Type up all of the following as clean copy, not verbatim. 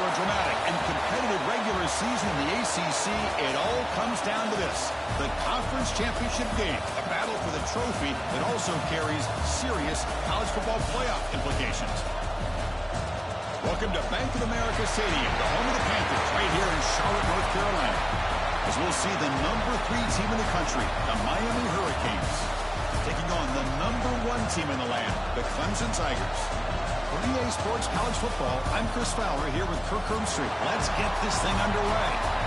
After a dramatic and competitive regular season in the ACC, it all comes down to this: the conference championship game, a battle for the trophy that also carries serious college football playoff implications. Welcome to Bank of America Stadium, the home of the Panthers, right here in Charlotte, North Carolina, as we'll see the #3 team in the country, the Miami Hurricanes, taking on the #1 team in the land, the Clemson Tigers. For EA Sports College Football, I'm Chris Fowler here with Kirk Herbstreit. Let's get this thing underway.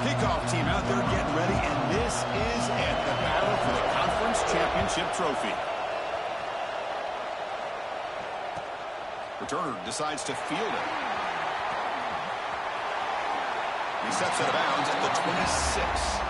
Kickoff team out there getting ready, and this is it, the battle for the conference championship trophy. Returner decides to field it. He steps out of bounds at the 26.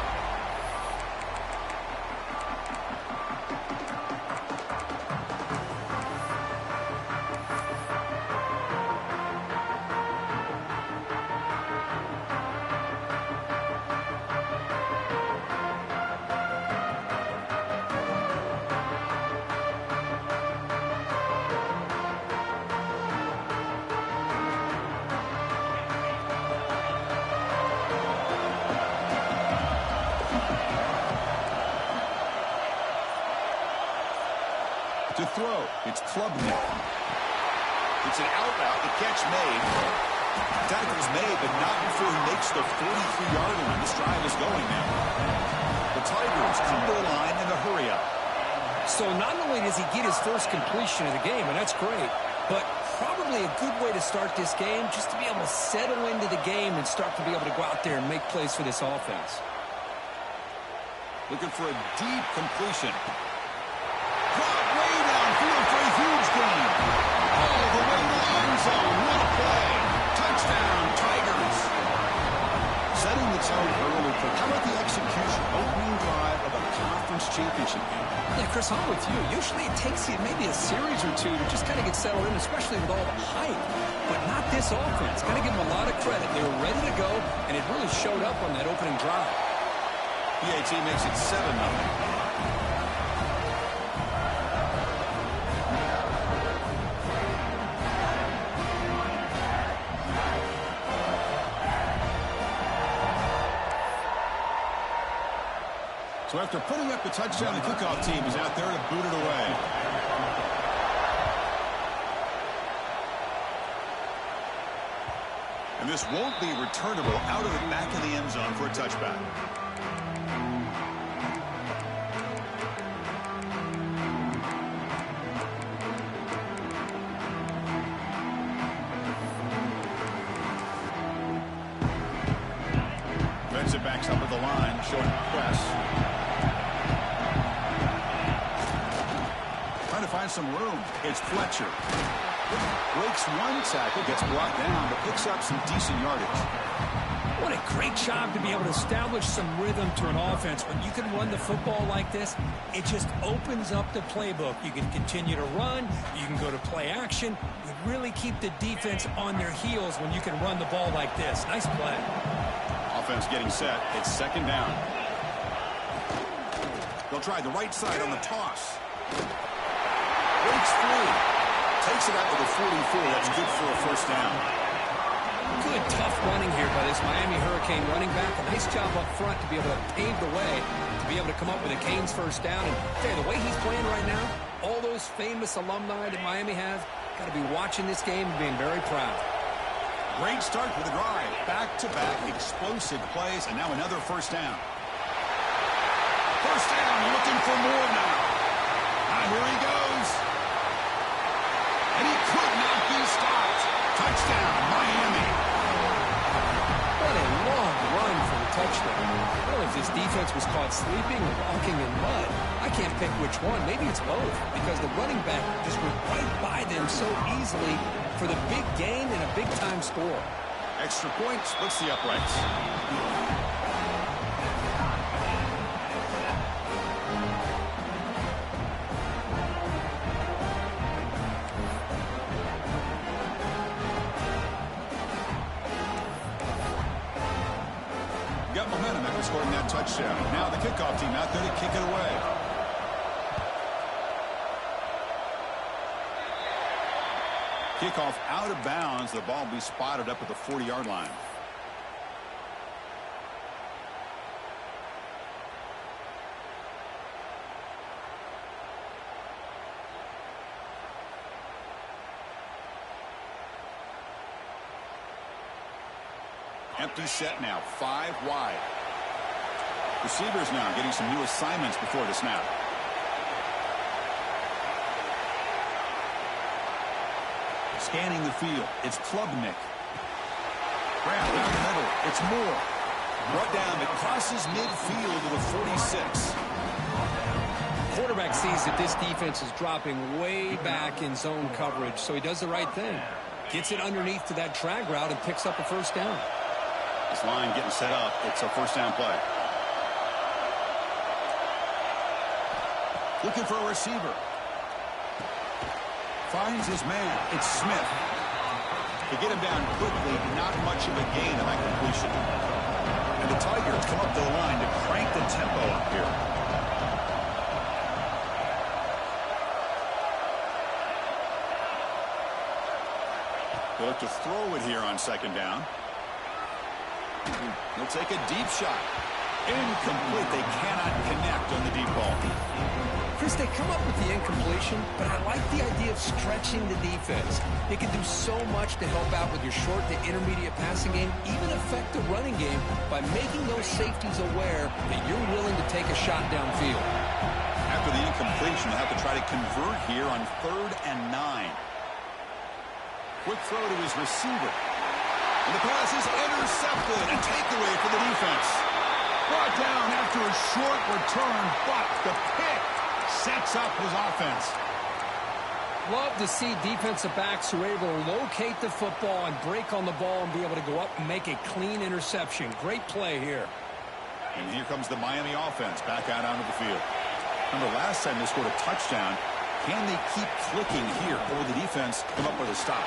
To throw, it's Klubnik. It's an out route, the catch made. Tackle's made, but not before he makes the 43-yard line. This drive is going now. The Tigers come to the line in a hurry-up. So not only does he get his first completion of the game, and that's great, but probably a good way to start this game, just to be able to settle into the game and start to be able to go out there and make plays for this offense. Looking for a deep completion. Drop way downfield for a huge gain. All the way to the end zone. What a play. Touchdown, Tigers. Setting the tone early. How about the execution? Opening drive of a conference championship game. Yeah, Chris, I'm with you. Usually it takes you maybe a series or two to just kind of get settled in, especially with all the hype. But not this offense. Got to give them a lot of credit. They were ready to go, and it really showed up on that opening drive. PAT makes it 7-0. So after putting up the touchdown, the kickoff team is out there to boot it away. And this won't be returnable out of the back of the end zone for a touchback. Defensive backs up at the line, showing press. To find some room. It's Fletcher. Breaks one tackle, gets brought down, but picks up some decent yardage. What a great job to be able to establish some rhythm to an offense. When you can run the football like this, it just opens up the playbook. You can continue to run. You can go to play action. You really keep the defense on their heels when you can run the ball like this. Nice play. Offense getting set. It's second down. They'll try the right side on the toss. Breaks free. Takes it out to the 44. That's good for a first down. Good, tough running here by this Miami Hurricane running back. A nice job up front to be able to pave the way, to be able to come up with a Canes first down. And tell you, the way he's playing right now, all those famous alumni that Miami has, got to be watching this game and being very proud. Great start for the drive. Back-to-back explosive plays, and now another first down. First down, looking for more now. Here he goes. And he could not be stopped. Touchdown, Miami. What a long run for the touchdown. I don't know if this defense was caught sleeping or walking in mud. I can't pick which one. Maybe it's both because the running back just went right by them so easily for the big gain and a big-time score. Extra point splits the uprights. Got momentum after scoring that touchdown. Now the kickoff team out there to kick it away. Kickoff out of bounds. The ball will be spotted up at the 40-yard line. Empty set now, 5 wide. Receivers now getting some new assignments before the snap. Scanning the field, it's Klubnik. Grab down the middle, it's Moore. Brought down, it crosses midfield to the 46. Quarterback sees that this defense is dropping way back in zone coverage, so he does the right thing. Gets it underneath to that drag route and picks up a first down. This line getting set up. It's a first down play. Looking for a receiver. Finds his man. It's Smith. To get him down quickly, not much of a gain on that completion. And the Tigers come up to the line to crank the tempo up here. They'll look to throw it here on second down. He'll take a deep shot. Incomplete. They cannot connect on the deep ball. Chris, they come up with the incompletion, but I like the idea of stretching the defense. It can do so much to help out with your short to intermediate passing game, even affect the running game by making those safeties aware that you're willing to take a shot downfield. After the incompletion, they'll have to try to convert here on 3rd and 9. Quick throw to his receiver. And the pass is intercepted. A takeaway for the defense. Brought down after a short return, but the pick sets up his offense. Love to see defensive backs who are able to locate the football and break on the ball and be able to go up and make a clean interception. Great play here. And here comes the Miami offense back out onto the field. Remember last time they scored a touchdown. Can they keep clicking here, or will the defense come up with a stop?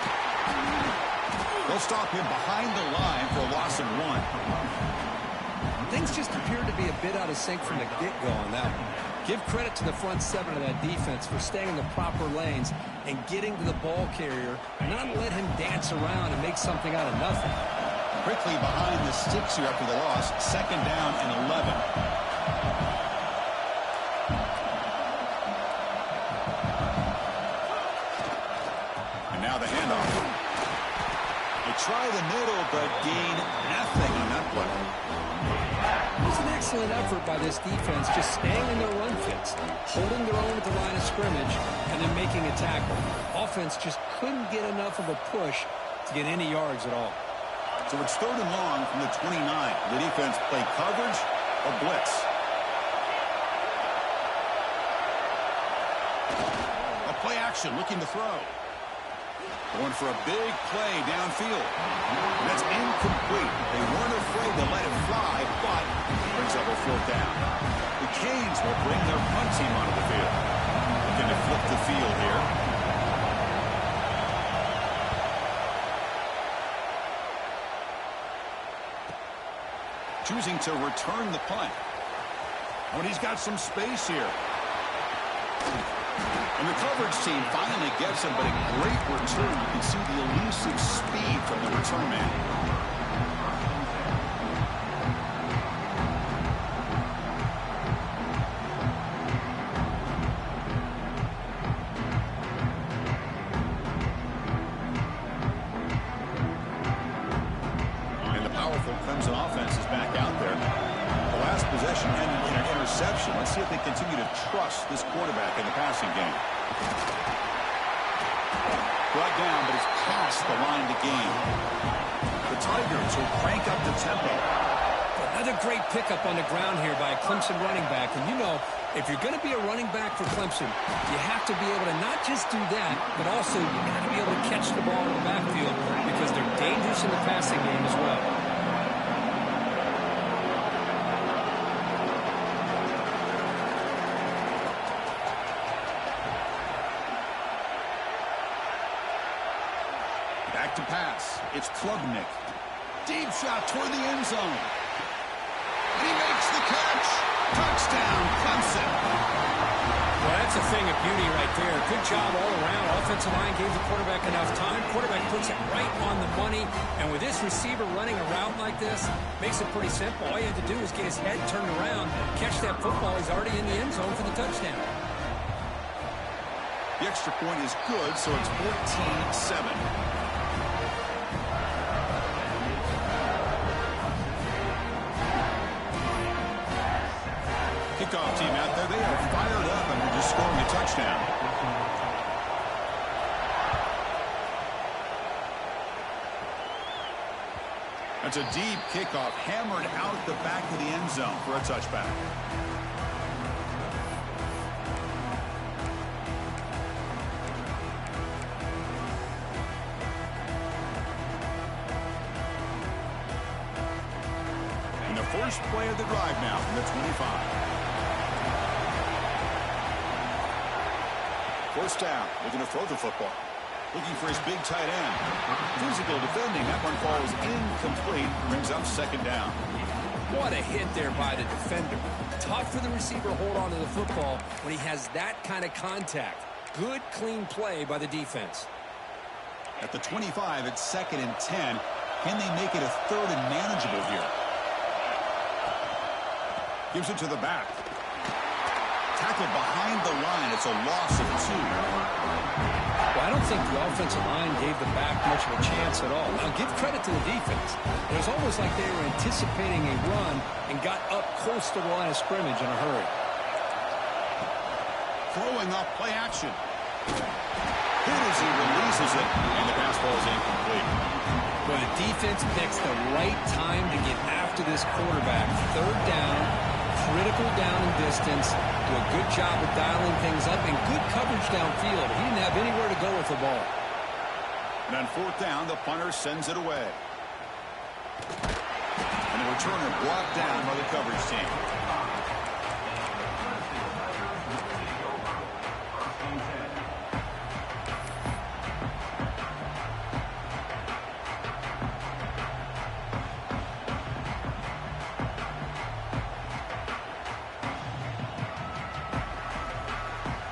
They'll stop him behind the line for a loss of 1. Things just appeared to be a bit out of sync from the get-go on that one. Give credit to the front 7 of that defense for staying in the proper lanes and getting to the ball carrier, not let him dance around and make something out of nothing. Quickly behind the sticks here after the loss. 2nd down and 11. And now the handoff. They try the middle, but gain nothing on that play. It was an excellent effort by this defense, just staying in their run fits, holding their own at the line of scrimmage, and then making a tackle. Offense just couldn't get enough of a push to get any yards at all. So it's 3rd and long from the 29. The defense play coverage or blitz. A play action looking to throw. Going for a big play downfield. And that's incomplete. They weren't afraid to let it fly, but brings up a 4th down. The Canes will bring their punt team onto the field. Looking to flip the field here. Choosing to return the punt. Oh, and he's got some space here. And the coverage team finally gets him, but a great return. You can see the elusive speed from the return man. And the powerful Clemson offense is back out there. The last possession ended in an interception. Let's see if they continue to trust this quarterback in the passing game. Brought down, but it's past the line to gain. The Tigers will crank up the tempo. But Another great pickup on the ground here by a Clemson running back. And you know, if you're going to be a running back for Clemson, you have to be able to not just do that, but also you got to be able to catch the ball in the backfield because they're dangerous in the passing game as well. Back to pass. It's Klubnik. Deep shot toward the end zone. He makes the catch. Touchdown, Clemson. Well, that's a thing of beauty right there. Good job all around. Offensive line gave the quarterback enough time. Quarterback puts it right on the money. And with this receiver running a route like this, makes it pretty simple. All you have to do is get his head turned around, catch that football. He's already in the end zone for the touchdown. The extra point is good, so it's 14-7. Kickoff team out there, they are fired up and they're just scoring a touchdown. That's a deep kickoff, hammered out the back of the end zone for a touchback. And the first play of the drive now from the 25. First down, looking to throw the football. Looking for his big tight end. Physical defending, that one falls incomplete, brings up second down. What a hit there by the defender. Tough for the receiver to hold on to the football when he has that kind of contact. Good, clean play by the defense. At the 25, it's 2nd and 10. Can they make it a 3rd and manageable here? Gives it to the back. Tackled behind the line. It's a loss of 2. Well, I don't think the offensive line gave the back much of a chance at all. Now, give credit to the defense. It was almost like they were anticipating a run and got up close to the line of scrimmage in a hurry. Throwing off play action. Here as he releases it, and the pass falls incomplete. Well, the defense picks the right time to get after this quarterback. 3rd down, critical down and distance. Do a good job of dialing things up and good coverage downfield. He didn't have anywhere to go with the ball. And on 4th down, the punter sends it away. And the returner brought down by the coverage team.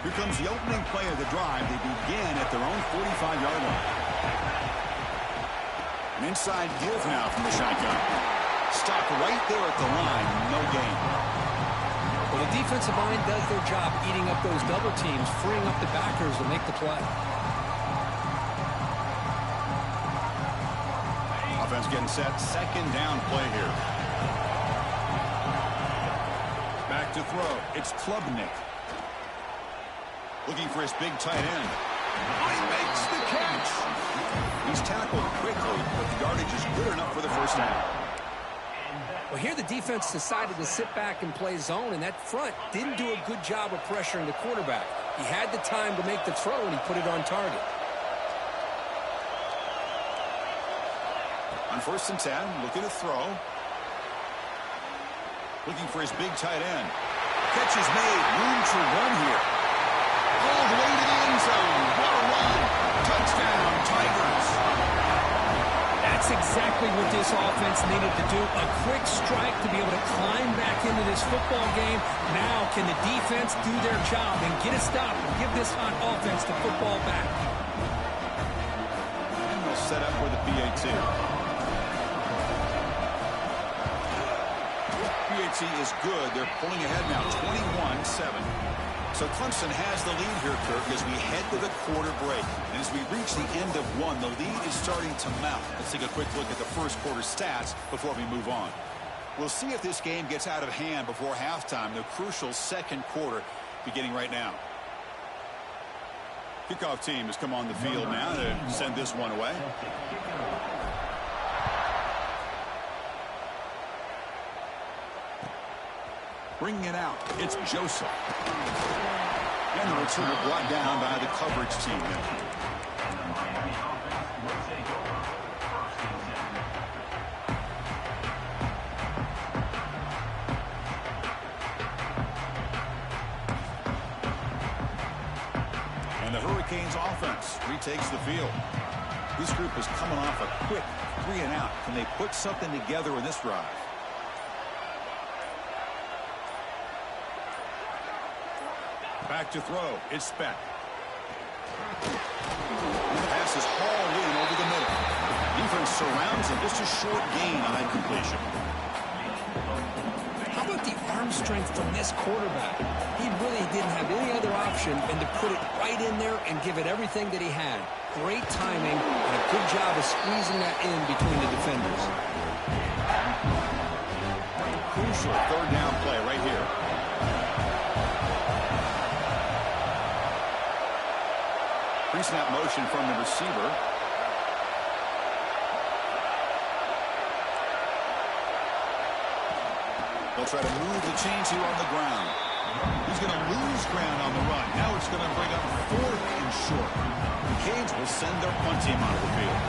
Here comes the opening play of the drive. They begin at their own 45-yard line. An inside give now from the shotgun. Stopped right there at the line. No gain. Well, the defensive line does their job eating up those double teams, freeing up the backers to make the play. Offense getting set. 2nd down play here. Back to throw. It's Klubnik. Looking for his big tight end. He makes the catch. He's tackled quickly, but the yardage is good enough for the first down. Well, here the defense decided to sit back and play zone, and that front didn't do a good job of pressuring the quarterback. He had the time to make the throw, and he put it on target. On 1st and 10, looking to throw. Looking for his big tight end. Catch is made. Room to run here. All the way to the end zone. What a run. Touchdown, Tigers. That's exactly what this offense needed to do. A quick strike to be able to climb back into this football game. Now can the defense do their job and get a stop and give this hot offense the football back? And they'll set up with a PAT. PAT is good. They're pulling ahead now, 21-7. So Clemson has the lead here, Kirk, as we head to the quarter break. And as we reach the end of one, the lead is starting to mount. Let's take a quick look at the first quarter stats before we move on. We'll see if this game gets out of hand before halftime, the crucial 2nd quarter beginning right now. Kickoff team has come on the field now to send this one away. Bringing it out, it's Joseph. And the returner brought down by the coverage team. And the Hurricanes offense retakes the field. This group is coming off a quick 3-and-out. Can they put something together in this drive? Back to throw. It's Speck. The pass is hauled in over the middle. Defense surrounds him. Just a short gain on that completion. How about the arm strength from this quarterback? He really didn't have any other option than to put it right in there and give it everything that he had. Great timing and a good job of squeezing that in between the defenders. Crucial third down play right here. Pre-snap motion from the receiver. They'll try to move the chains here on the ground. He's going to lose ground on the run. Now it's going to bring up 4th and short. The Canes will send their punt team onto the field.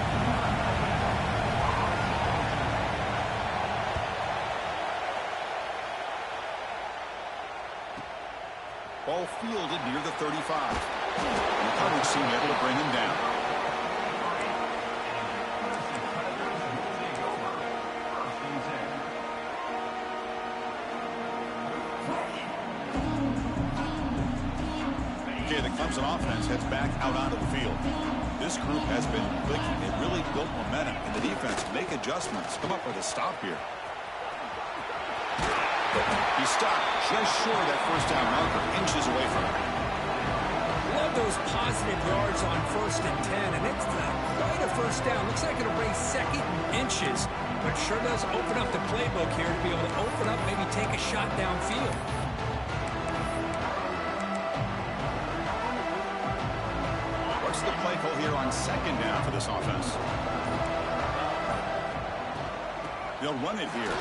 Ball fielded near the 35. And the coverage team able to bring him down. Okay, the Clemson offense heads back out onto the field. This group has been clicking. It really built momentum, and the defense make adjustments. Come up with a stop here. He stopped just short of that first down marker, inches away from it. Love those positive yards on 1st and 10, and it's quite a first down. Looks like it'll bring 2nd and inches, but sure does open up the playbook here to be able to open up, maybe take a shot downfield. What's the play call here on 2nd down for this offense? They'll run it here.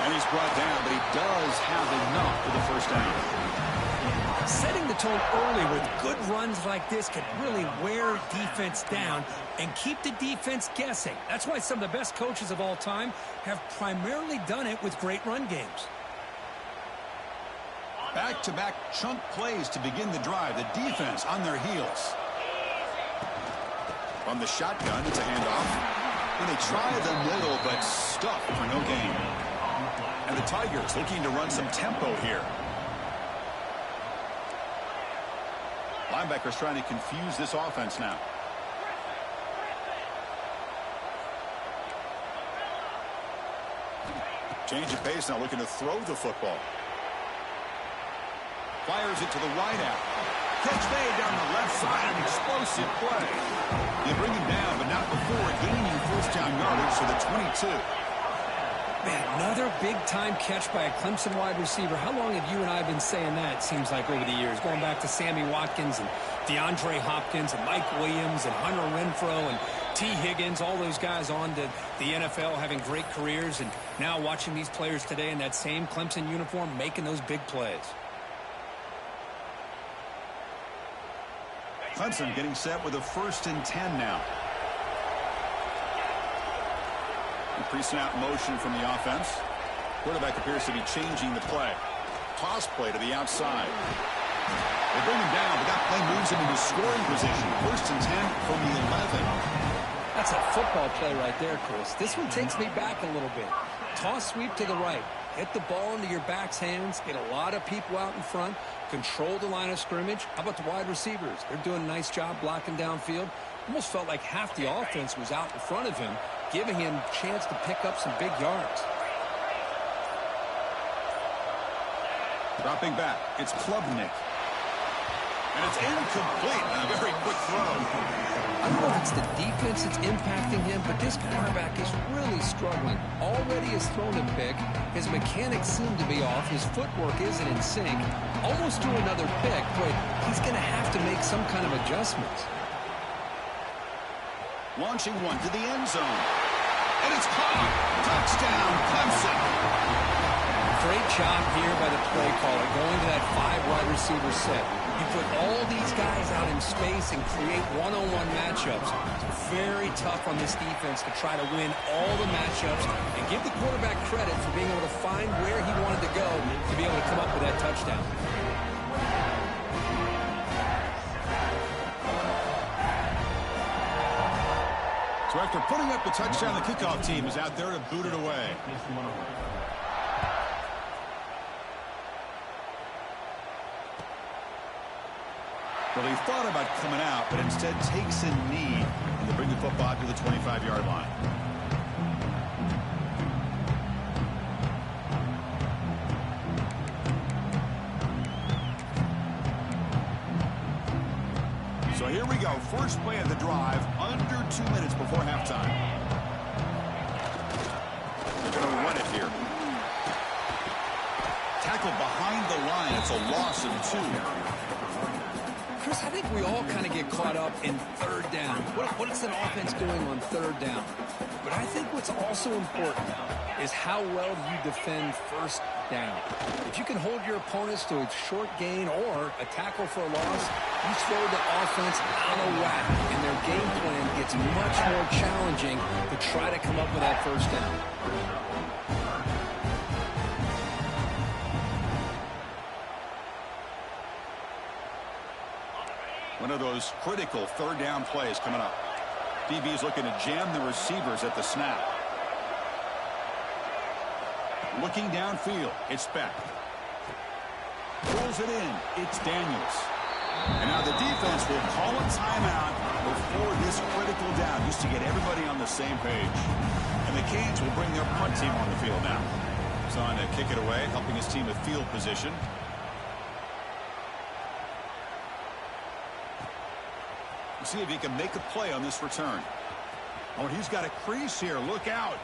And he's brought down, but he does have enough for the first down. Setting the tone early with good runs like this can really wear defense down and keep the defense guessing. That's why some of the best coaches of all time have primarily done it with great run games. Back-to-back chunk plays to begin the drive. The defense on their heels. On the shotgun, it's a handoff. And they try the middle, but stuffed for no gain. And the Tigers looking to run some tempo here. Linebackers trying to confuse this offense now. Change of pace now, looking to throw the football. Fires it to the wide out. Catch made down the left side, an explosive play. You bring him down, but not before gaining first down yardage to the 22. Man, another big-time catch by a Clemson wide receiver. How long have you and I been saying that, it seems like, over the years? Going back to Sammy Watkins and DeAndre Hopkins and Mike Williams and Hunter Renfrow and T. Higgins, all those guys on to the NFL having great careers, and now watching these players today in that same Clemson uniform making those big plays. Clemson getting set with a 1st and 10 now. Pre-snap motion from the offense. Quarterback appears to be changing the play. Toss play to the outside. They bring him down, but that play moves him into scoring position. 1st and 10 from the 11. That's a football play right there, Chris. This one takes me back a little bit. Toss sweep to the right. Get the ball into your back's hands. Get a lot of people out in front. Control the line of scrimmage. How about the wide receivers? They're doing a nice job blocking downfield. Almost felt like half the offense was out in front of him, giving him a chance to pick up some big yards. Dropping back, it's Klubnik. And it's incomplete. A very quick throw. I don't know if it's the defense that's impacting him, but this quarterback is really struggling. Already has thrown a pick. His mechanics seem to be off. His footwork isn't in sync. Almost threw another pick, but he's going to have to make some kind of adjustments. Launching one to the end zone. And it's caught. Touchdown, Clemson. Great job here by the play caller, going to that 5 wide receiver set. You put all these guys out in space and create one-on-one matchups. It's very tough on this defense to try to win all the matchups and give the quarterback credit for being able to find where he wanted to go to be able to come up with that touchdown. So after putting up the touchdown, the kickoff team is out there to boot it away. Well, he thought about coming out, but instead takes a knee and to bring the football to the 25-yard line. So here we go. First play of the drive, under 2 minutes before halftime. They're going to run it here. Tackled behind the line. It's a loss of 2. Chris, I think we all kind of get caught up in third down. What is an offense doing on third down? But I think what's also important is how well you defend first down. If you can hold your opponents to a short gain or a tackle for a loss, you throw the offense out of whack, and their game plan gets much more challenging to try to come up with that first down. One of those critical third down plays coming up. DB's looking to jam the receivers at the snap. Looking downfield, it's Beck. Pulls it in, it's Daniels. And now the defense will call a timeout before this critical down, just to get everybody on the same page. And the Canes will bring their punt team on the field now. He's on to kick it away, helping his team with field position. See if he can make a play on this return. Oh, and he's got a crease here. Look out.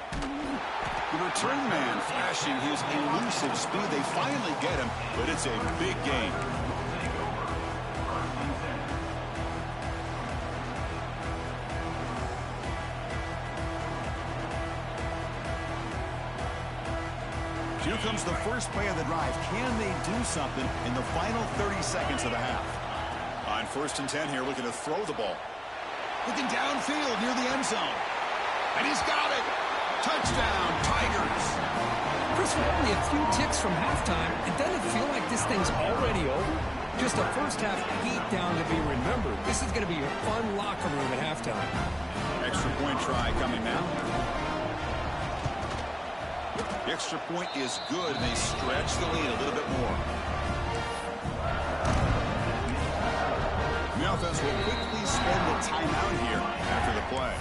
The return man flashing his elusive speed. They finally get him, but it's a big gain. Here comes the first play of the drive. Can they do something in the final 30 seconds of the half? On 1st and 10 here, looking to throw the ball. Looking downfield near the end zone. And he's got it. Touchdown, Tigers. Chris, we're only a few ticks from halftime. It doesn't feel like this thing's already over. Just a first half beat down to be remembered. This is going to be a fun locker room at halftime. Extra point try coming now. The extra point is good, and they stretch the lead a little bit more. The offense will quickly spend the timeout here after the play.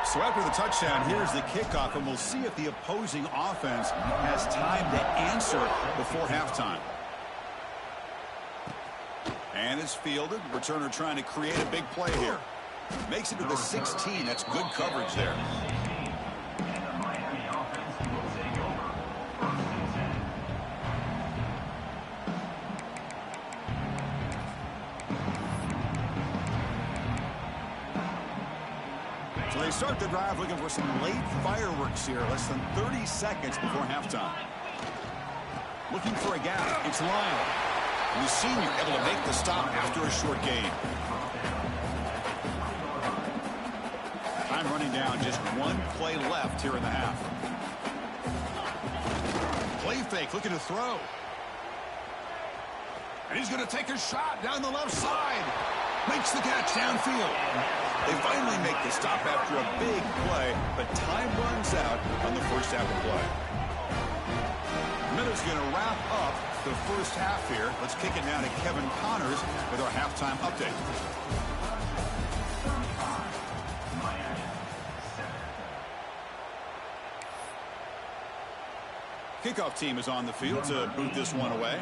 So after the touchdown, here's the kickoff, and we'll see if the opposing offense has time to answer before halftime. And it's fielded. Returner trying to create a big play here. Makes it to the 16. That's good coverage there. So they start the drive looking for some late fireworks here. Less than 30 seconds before halftime. Looking for a gap. It's Lyle. And the senior able to make the stop after a short gain. Time running down. Just one play left here in the half. Play fake. Looking to throw. And he's going to take a shot down the left side. Makes the catch downfield. They finally make the stop after a big play, but time runs out on the first half of play. Minute's going to wrap up the first half here. Let's kick it now to Kevin Connors with our halftime update. Kickoff team is on the field to boot this one away.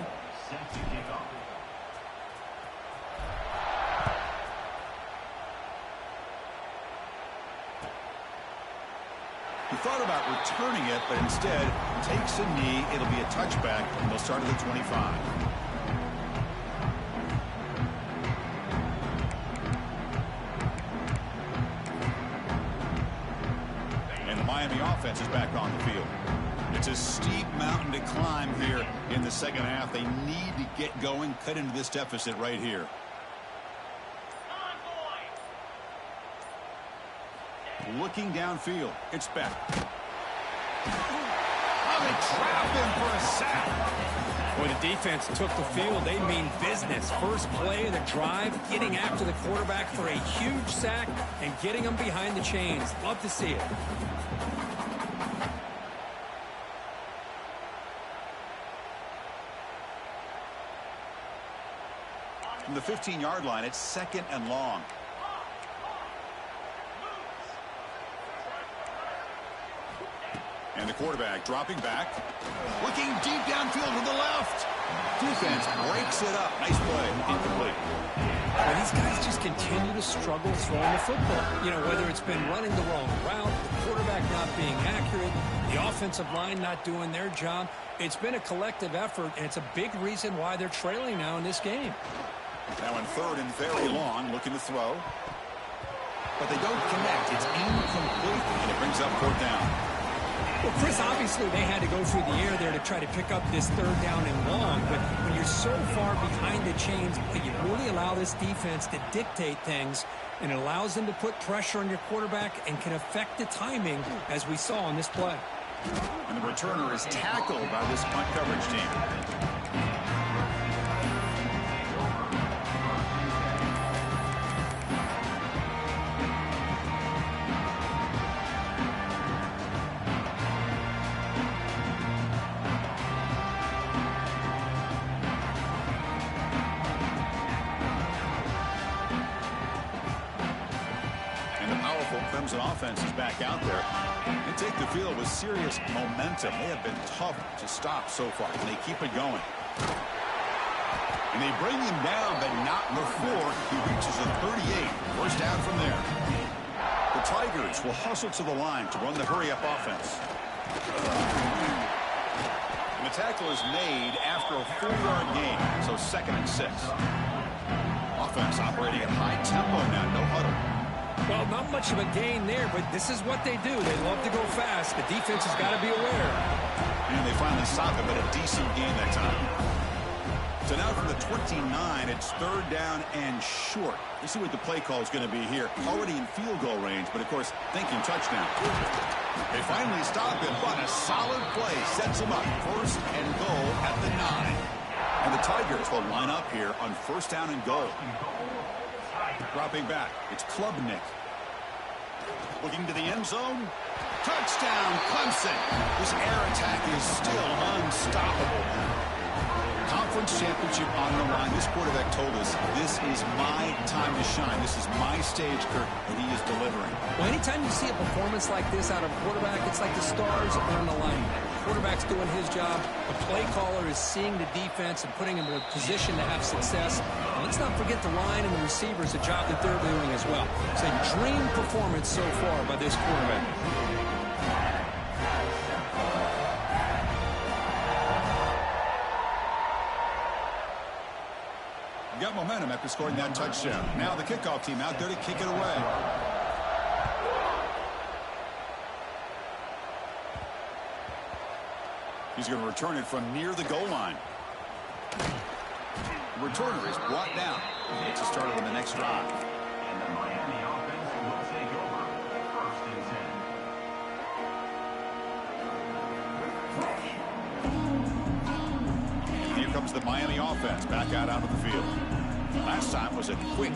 He thought about returning it, but instead takes a knee. It'll be a touchback, and they'll start at the 25. Miami offense is back on the field. It's a steep mountain to climb here in the second half. They need to get going, cut into this deficit right here. Looking downfield. It's back. Oh, they trap him for a sack. When the defense took the field, they mean business. First play of the drive, getting after the quarterback for a huge sack and getting him behind the chains. Love to see it. From the 15-yard line, it's 2nd and long. And the quarterback dropping back. Looking deep downfield to the left. Defense breaks it up. Nice play. Incomplete. Well, these guys just continue to struggle throwing the football. You know, whether it's been running the wrong route, the quarterback not being accurate, the offensive line not doing their job. It's been a collective effort, and it's a big reason why they're trailing now in this game. Now in 3rd and very long, looking to throw. But they don't connect. It's incomplete, and it brings up 4th down. Well, Chris, obviously they had to go through the air there to try to pick up this 3rd down and long, but when you're so far behind the chains, you really allow this defense to dictate things, and it allows them to put pressure on your quarterback and can affect the timing, as we saw on this play. And the returner is tackled by this punt coverage team. Clemson offense is back out there. They take the field with serious momentum. They have been tough to stop so far, and they keep it going. And they bring him down, but not before he reaches the 38. First down from there. The Tigers will hustle to the line to run the hurry-up offense. And the tackle is made after a 4-yard gain, so 2nd and 6. Offense operating at high tempo now, no huddle. Well, not much of a gain there, but this is what they do. They love to go fast. The defense has got to be aware. And they finally stop it, but a decent gain that time. So now from the 29, it's 3rd down and short. Let's see what the play call is going to be here. Already in field goal range, but of course, thinking touchdown. They finally stop him, but a solid play sets him up. 1st and goal at the 9. And the Tigers will line up here on 1st down and goal. Dropping back, it's Klubnik. Looking to the end zone. Touchdown, Clemson. This air attack is still unstoppable. Conference championship on the line. This quarterback told us, this is my time to shine. This is my stage, Kirk, and he is delivering. Well, anytime you see a performance like this out of a quarterback, it's like the stars are on the line. The quarterback's doing his job. The play caller is seeing the defense and putting him in a position to have success. And let's not forget the line and the receivers, the job that they're doing as well. It's a dream performance so far by this quarterback. Got momentum after scoring that touchdown. Now the kickoff team out there to kick it away. He's going to return it from near the goal line. The returner is brought down. It's a start on the next drive. And the Miami offense will take over 1st and 10. Here comes the Miami offense back out onto the field. Last time was a quick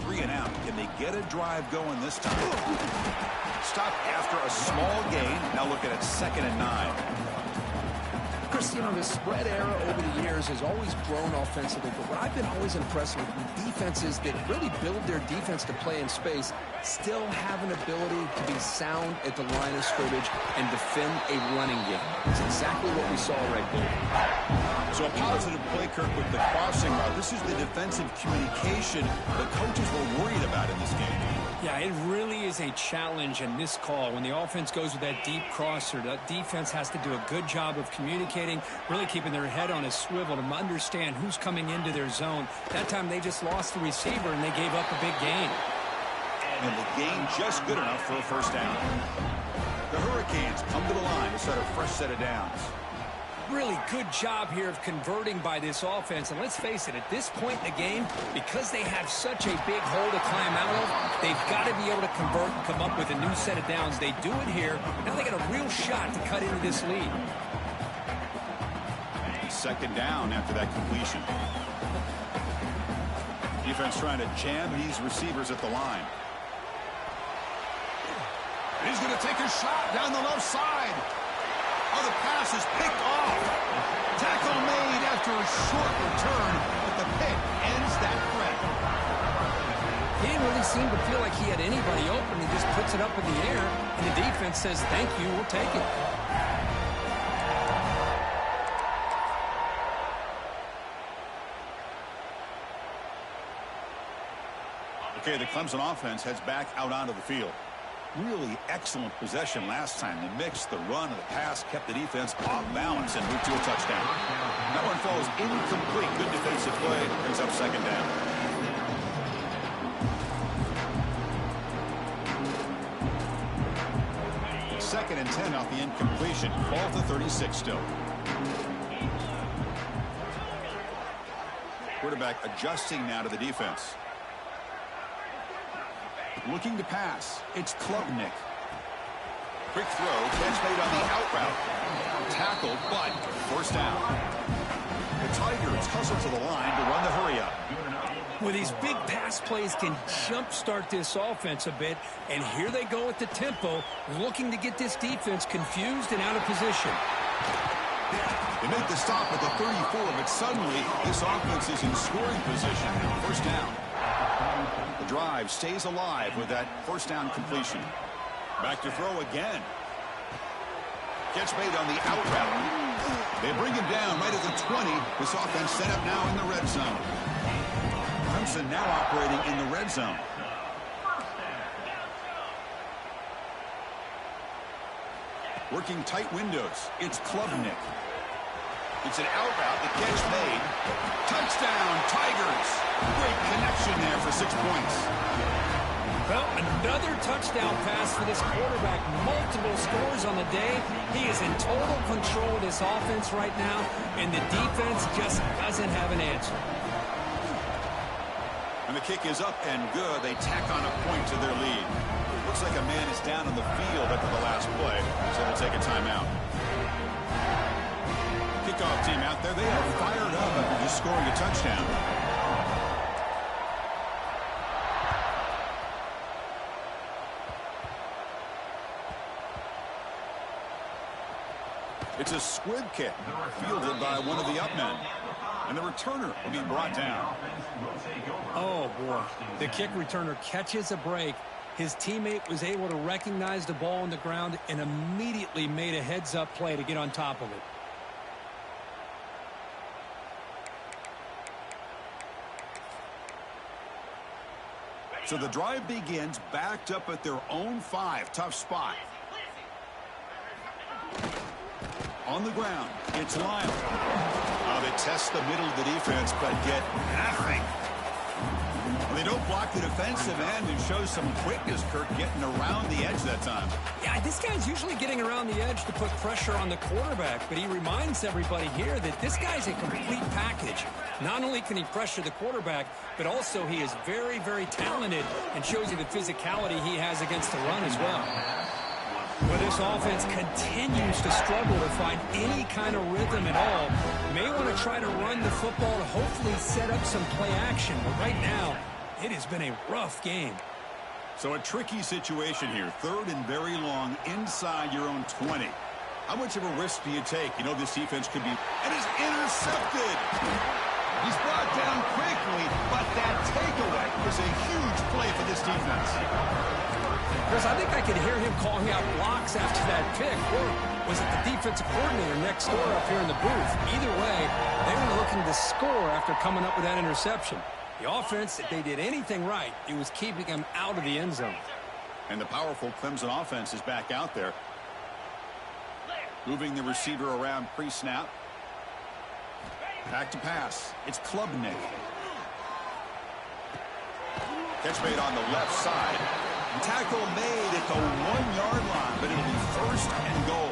3-and-out. Can they get a drive going this time? Stop after a small gain. Now looking at 2nd and 9. Chris, you know, the spread era over the years has always grown offensively, but what I've been always impressed with defenses that really build their defense to play in space still have an ability to be sound at the line of scrimmage and defend a running game. It's exactly what we saw right there. So a positive play, Kirk, with the crossing route. This is the defensive communication the coaches were worried about in this game. Yeah, it really is a challenge in this call. When the offense goes with that deep crosser, the defense has to do a good job of communicating, really keeping their head on a swivel to understand who's coming into their zone. That time they just lost the receiver and they gave up a big gain. and the gain just good enough for a first down. The Hurricanes come to the line to start a fresh set of downs. Really good job here of converting by this offense. And let's face it, at this point in the game, because they have such a big hole to climb out of, they've got to be able to convert and come up with a new set of downs. They do it here. Now they got a real shot to cut into this lead. Second down after that completion. Defense trying to jam these receivers at the line. He's going to take a shot down the left side. Oh, the pass is picked off. Tackle made after a short return, but the pick ends that threat. He didn't really seem to feel like he had anybody open. He just puts it up in the air, and the defense says, thank you, we'll take it. Okay, the Clemson offense heads back out onto the field. Really excellent possession last time. The mix, the run, and the pass kept the defense off balance and moved to a touchdown. That one falls incomplete. Good defensive play. Brings up second down. Second and 10 off the incompletion. Ball to 36 still. Quarterback adjusting now to the defense. Looking to pass. It's Klubnik. Quick throw. Catch made on the out route. Tackled, but first down. The Tigers hustle to the line to run the hurry up. Well, these big pass plays can jumpstart this offense a bit, and here they go at the tempo, looking to get this defense confused and out of position. They make the stop at the 34, but suddenly this offense is in scoring position. First down. The drive stays alive with that first down completion. Back to throw again. Catch made on the out route. They bring him down right at the 20. This offense set up now in the red zone. Clemson now operating in the red zone. Working tight windows. It's Klubnik. It's an out route. The catch made. Touchdown, Tigers. Great connection there for 6 points. Well, another touchdown pass for this quarterback. Multiple scores on the day. He is in total control of this offense right now, and the defense just doesn't have an answer. And the kick is up and good. They tack on a point to their lead. Looks like a man is down on the field after the last play, so they'll take a timeout. Kickoff team out there. They are fired up after just scoring a touchdown. It's a squib kick fielded by one of the up men. And the returner will be brought down. Oh, boy. The kick returner catches a break. His teammate was able to recognize the ball on the ground and immediately made a heads-up play to get on top of it. So the drive begins backed up at their own 5. Tough spot. On the ground, it's Lyle. They test the middle of the defense, but get nothing. Well, they don't block the defensive end and show some quickness, Kirk, getting around the edge that time. Yeah, this guy's usually getting around the edge to put pressure on the quarterback, but he reminds everybody here that this guy's a complete package. Not only can he pressure the quarterback, but also he is very, very talented and shows you the physicality he has against the run as well. Well, this offense continues to struggle to find any kind of rhythm at all. May want to try to run the football to hopefully set up some play action, but right now, it has been a rough game. So a tricky situation here. 3rd and very long inside your own 20. How much of a risk do you take? You know this defense could be... And is intercepted! He's brought down quickly, but that takeaway is a huge play for this defense. Chris, I think I could hear him calling out blocks after that pick. Or was it the defensive coordinator next door up here in the booth? Either way, they were looking to score after coming up with that interception. The offense, if they did anything right, it was keeping them out of the end zone. And the powerful Clemson offense is back out there. Moving the receiver around pre-snap. Back to pass. It's Klubnik. Catch made on the left side. Tackle made at the 1-yard line, but it'll be first and goal.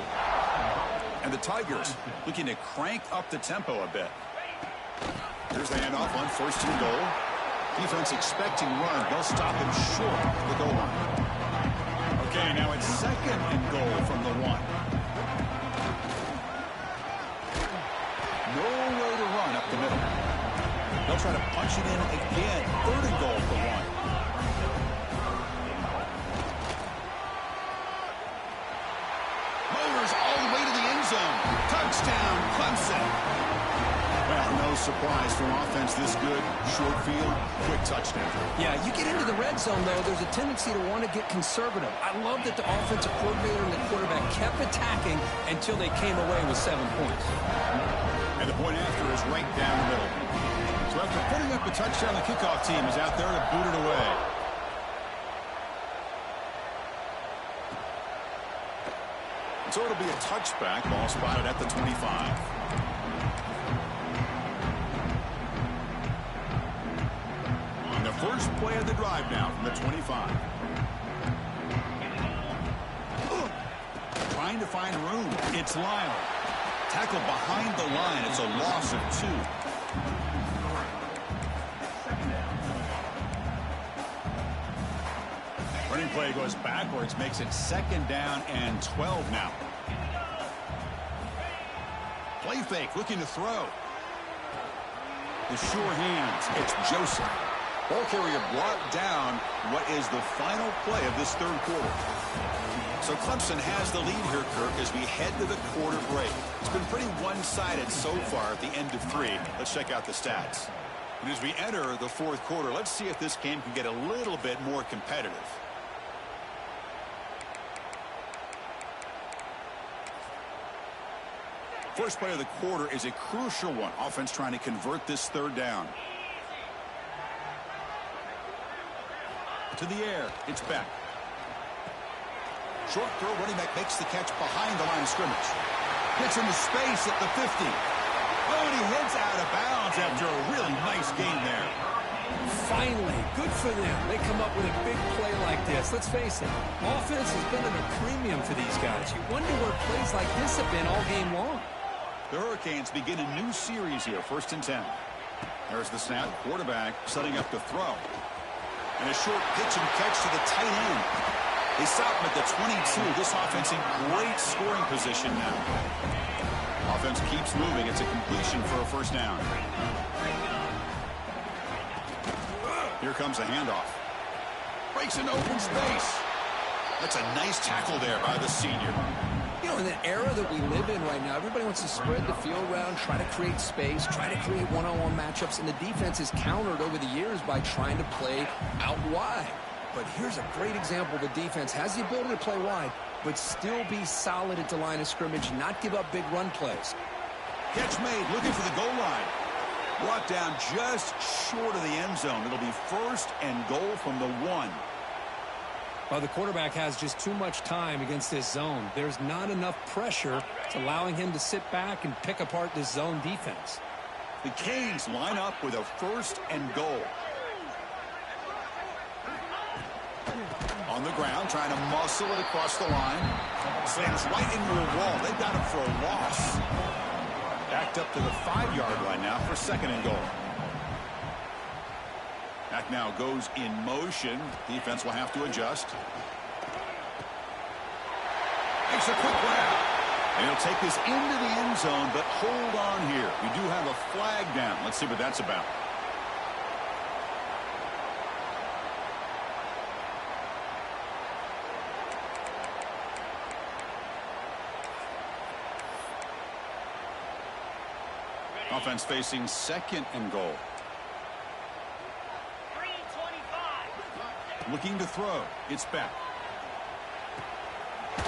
And the Tigers looking to crank up the tempo a bit. Here's the handoff on first and goal. Defense expecting run. They'll stop him short of the goal line. Okay, now it's second and goal from the 1. No way to run up the middle. They'll try to punch it in again. Third and goal for 1. Motors all the way to the end zone. Touchdown, Clemson. Well, no surprise from offense this good. Short field, quick touchdown. Yeah, you get into the red zone, though, there's a tendency to want to get conservative. I love that the offensive coordinator and the quarterback kept attacking until they came away with 7 points. And the point after is right down the middle. So after putting up a touchdown, the kickoff team is out there to boot it away. So it'll be a touchback. Ball spotted at the 25. On the first play of the drive now from the 25. Trying to find room. It's Lyle. Tackle behind the line. It's a loss of 2. Running play goes backwards, makes it second down and 12 now. Play fake, looking to throw. The sure hands, it's Joseph. Ball carrier brought down what is the final play of this third quarter. So Clemson has the lead here, Kirk, as we head to the quarter break. It's been pretty one-sided so far at the end of 3. Let's check out the stats. And as we enter the fourth quarter, let's see if this game can get a little bit more competitive. First play of the quarter is a crucial one. Offense trying to convert this third down. To the air, it's back. Short throw, running back makes the catch behind the line of scrimmage. Gets into space at the 50. Oh, and he heads out of bounds after a really nice gain there. Finally, good for them. They come up with a big play like this. Let's face it, offense has been at a premium for these guys. You wonder where plays like this have been all game long. The Hurricanes begin a new series here, 1st and 10. There's the snap, quarterback setting up to throw. And a short pitch and catch to the tight end. They stop him at the 22. This offense in great scoring position now. Offense keeps moving. It's a completion for a first down. Here comes a handoff. Breaks an open space. That's a nice tackle there by the senior. You know, in the era that we live in right now, everybody wants to spread the field around, try to create space, try to create one-on-one matchups, and the defense is countered over the years by trying to play out wide. But here's a great example. The defense has the ability to play wide, but still be solid at the line of scrimmage, not give up big run plays. Catch made, looking for the goal line. Brought down just short of the end zone. It'll be first and goal from the 1. Well, the quarterback has just too much time against this zone. There's not enough pressure. It's allowing him to sit back and pick apart this zone defense. The Canes line up with a first and goal. On the ground, trying to muscle it across the line. Slams right into a wall. They've got him for a loss. Backed up to the 5-yard line now for second and goal. Back now goes in motion. Defense will have to adjust. Makes a quick grab. And he'll take this into the end zone, but hold on here. We do have a flag down. Let's see what that's about. Offense facing second and goal. Looking to throw. It's back.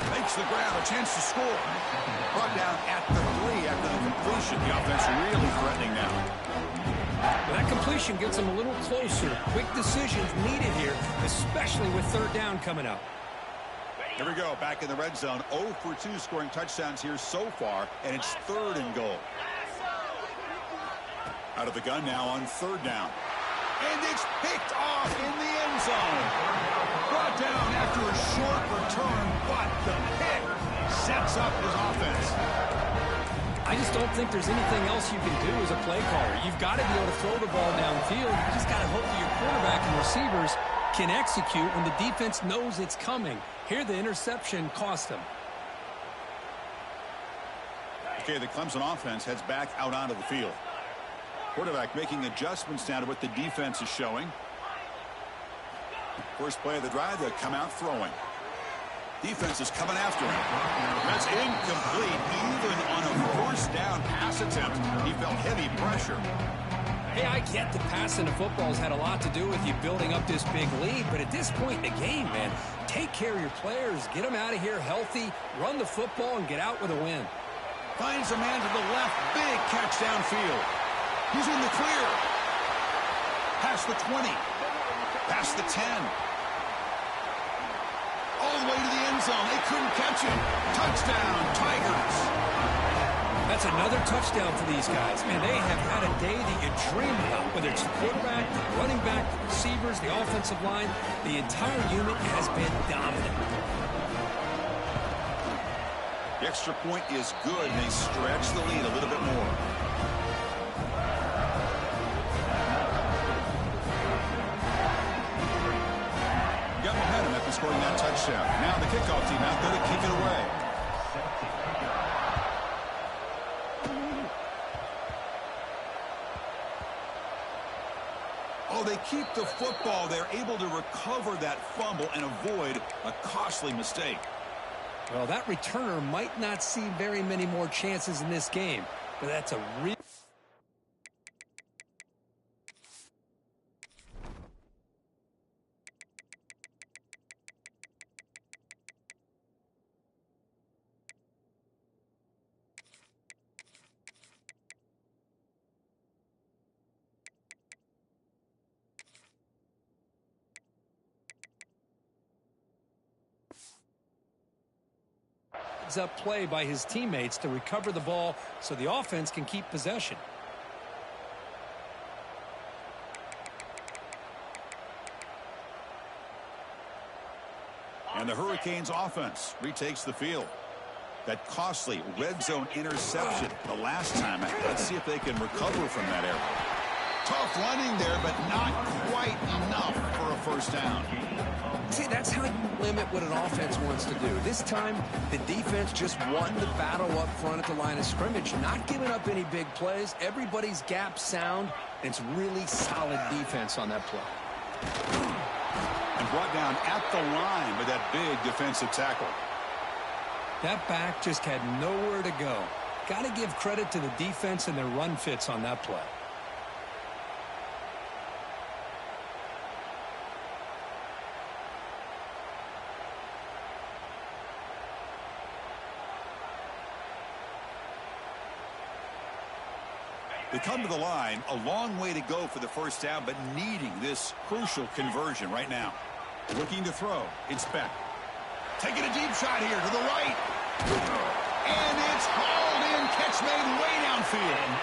Makes the grab. A chance to score. Brought down at the 3 after the completion. The offense really threatening now. Well, that completion gets them a little closer. Quick decisions needed here, especially with third down coming up. Here we go. Back in the red zone. 0 for 2 scoring touchdowns here so far. And it's third and goal. Out of the gun now on third down. And it's picked off in the end zone. Brought down after a short return, but the pick sets up his offense. I just don't think there's anything else you can do as a play caller. You've got to be able to throw the ball downfield. You just got to hope that your quarterback and receivers can execute when the defense knows it's coming. Here, the interception cost him. Okay, the Clemson offense heads back out onto the field. Quarterback making adjustments now to what the defense is showing. First play of the drive, they come out throwing. Defense is coming after him. That's incomplete. Even on a first down pass attempt, he felt heavy pressure. Hey, I get the passing of football has had a lot to do with you building up this big lead, but at this point in the game, man, take care of your players, get them out of here healthy, run the football, and get out with a win. Finds a man to the left. Big catch downfield. He's in the clear. Past the 20. Past the 10. All the way to the end zone. They couldn't catch him. Touchdown, Tigers. That's another touchdown for these guys. Man, they have had a day that you dream about, whether it's the quarterback, the running back, the receivers, the offensive line. The entire unit has been dominant. The extra point is good, and they stretch the lead a little bit more. Got momentum after scoring that touchdown. Now the kickoff team out there to kick it away. Oh, they keep the football. They're able to recover that fumble and avoid a costly mistake. Well, that returner might not see very many more chances in this game, but that's a real... up play by his teammates to recover the ball so the offense can keep possession. And the Hurricanes offense retakes the field. That costly red zone interception the last time. Let's see if they can recover from that error. Tough running there, but not quite enough for a first down. See, that's how you limit what an offense wants to do. This time, the defense just won the battle up front at the line of scrimmage, not giving up any big plays. Everybody's gap sound, and it's really solid defense on that play. And brought down at the line with that big defensive tackle. That back just had nowhere to go. Got to give credit to the defense and their run fits on that play. They come to the line, a long way to go for the first down, but needing this crucial conversion right now. Looking to throw. It's Beck. Taking a deep shot here to the right. And it's hauled in. Catch made way downfield.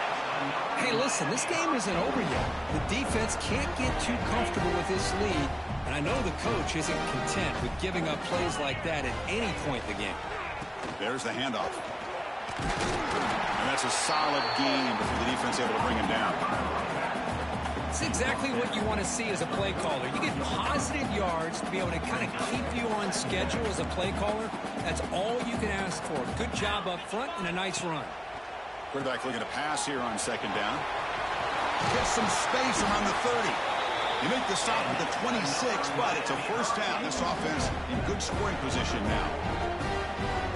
Hey, listen, this game isn't over yet. The defense can't get too comfortable with this lead, and I know the coach isn't content with giving up plays like that at any point in the game. There's the handoff. And that's a solid game before the defense able to bring him down. It's exactly what you want to see as a play caller. You get positive yards to be able to kind of keep you on schedule as a play caller. That's all you can ask for. Good job up front and a nice run. Quarterback looking to pass here on second down. Gets some space around the 30. You make the stop at the 26, but it's a first down. This offense in good scoring position now.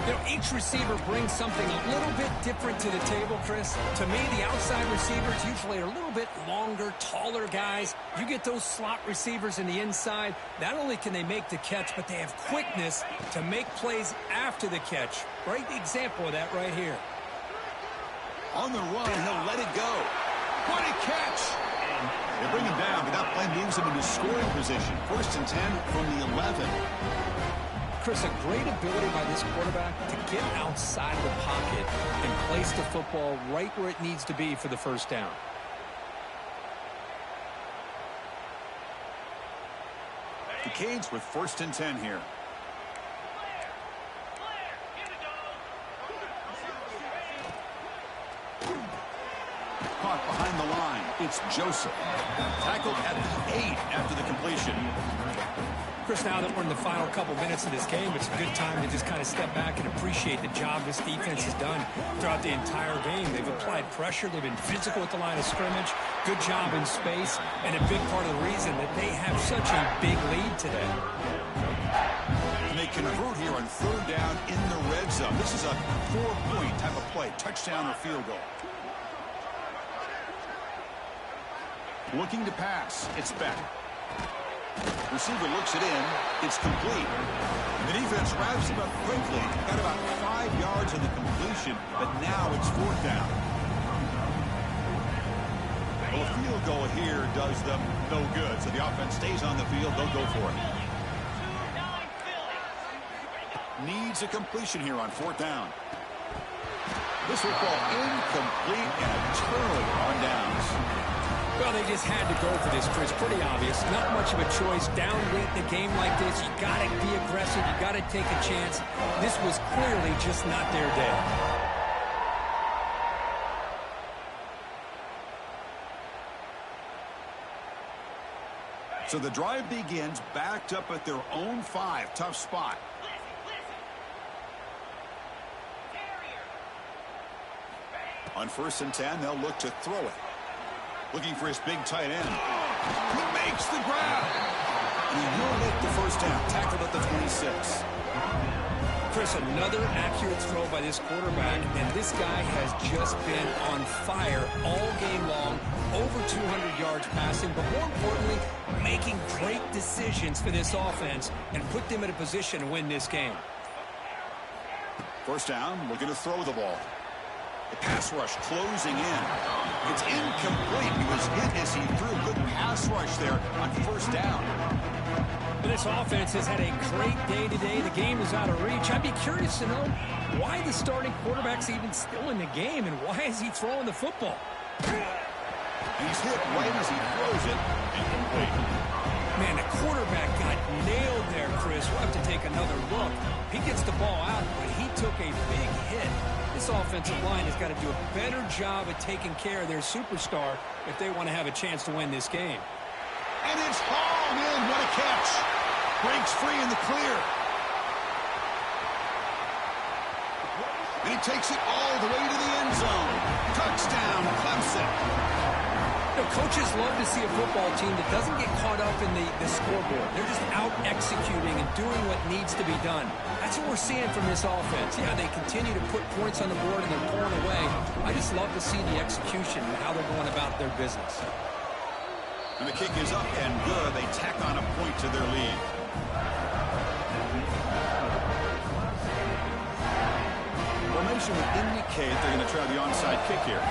You know, each receiver brings something a little bit different to the table, Chris. To me, the outside receivers usually are a little bit longer, taller guys. You get those slot receivers in the inside, not only can they make the catch, but they have quickness to make plays after the catch. Great example of that right here. On the run, he'll let it go. What a catch! They bring him down, but that play moves him into scoring position. First and 10 from the 11. Chris, a great ability by this quarterback to get outside of the pocket and place the football right where it needs to be for the first down. Canes with 1st and 10 here. Caught behind the line. It's Joseph. Tackled at the 8 after the completion. Chris, now that we're in the final couple minutes of this game, it's a good time to just kind of step back and appreciate the job this defense has done throughout the entire game. They've applied pressure. They've been physical at the line of scrimmage. Good job in space, and a big part of the reason that they have such a big lead today. And they convert here on 3rd down in the red zone. This is a 4-point type of play, touchdown or field goal. Looking to pass. It's Beck. Receiver looks it in. It's complete. The defense wraps him up quickly. Got about 5 yards on the completion, but now it's 4th down. Well, a field goal here does them no good. So the offense stays on the field. They'll go for it. Needs a completion here on 4th down. This will fall incomplete and a turnover on downs. Well, they just had to go for this, Chris. Pretty obvious. Not much of a choice. Down late in a game like this, you got to be aggressive. You got to take a chance. This was clearly just not their day. So the drive begins backed up at their own 5. Tough spot. On 1st and 10, they'll look to throw it. Looking for his big tight end. He makes the grab. And he will make the 1st down. Tackled at the 26. Chris, another accurate throw by this quarterback, and this guy has just been on fire all game long. Over 200 yards passing, but more importantly, making great decisions for this offense and put them in a position to win this game. 1st down, looking to throw the ball. The pass rush closing in. It's incomplete. He was hit as he threw. Good pass rush there on 1st down. But this offense has had a great day today. The game is out of reach. I'd be curious to know why the starting quarterback's even still in the game and why is he throwing the football? He's hit right as he throws it. Incomplete. Man, the quarterback got nailed there, Chris. We'll have to take another look. He gets the ball out, but he took a big hit. This offensive line has got to do a better job of taking care of their superstar if they want to have a chance to win this game. And it's hauled in. What a catch. Breaks free in the clear. And he takes it all the way to the end zone. Touchdown, Clemson. You know, coaches love to see a football team that doesn't get caught up in the scoreboard. They're just out executing and doing what needs to be done. That's what we're seeing from this offense. Yeah, they continue to put points on the board and they're pulling away. I just love to see the execution and how they're going about their business. And the kick is up and good. They tack on a point to their lead. Formation would indicate they're going to try the onside kick here.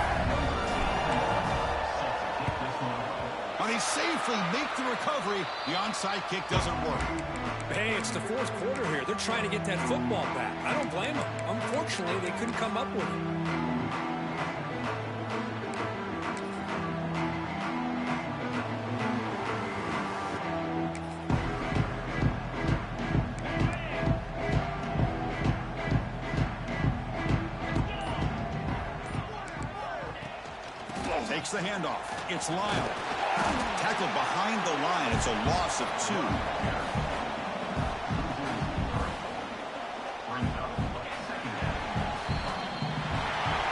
But he safely make the recovery. The onside kick doesn't work. Hey, it's the 4th quarter here. They're trying to get that football back. I don't blame them. Unfortunately, they couldn't come up with it. Takes the handoff. It's Lyle. Tackled behind the line. It's a loss of 2.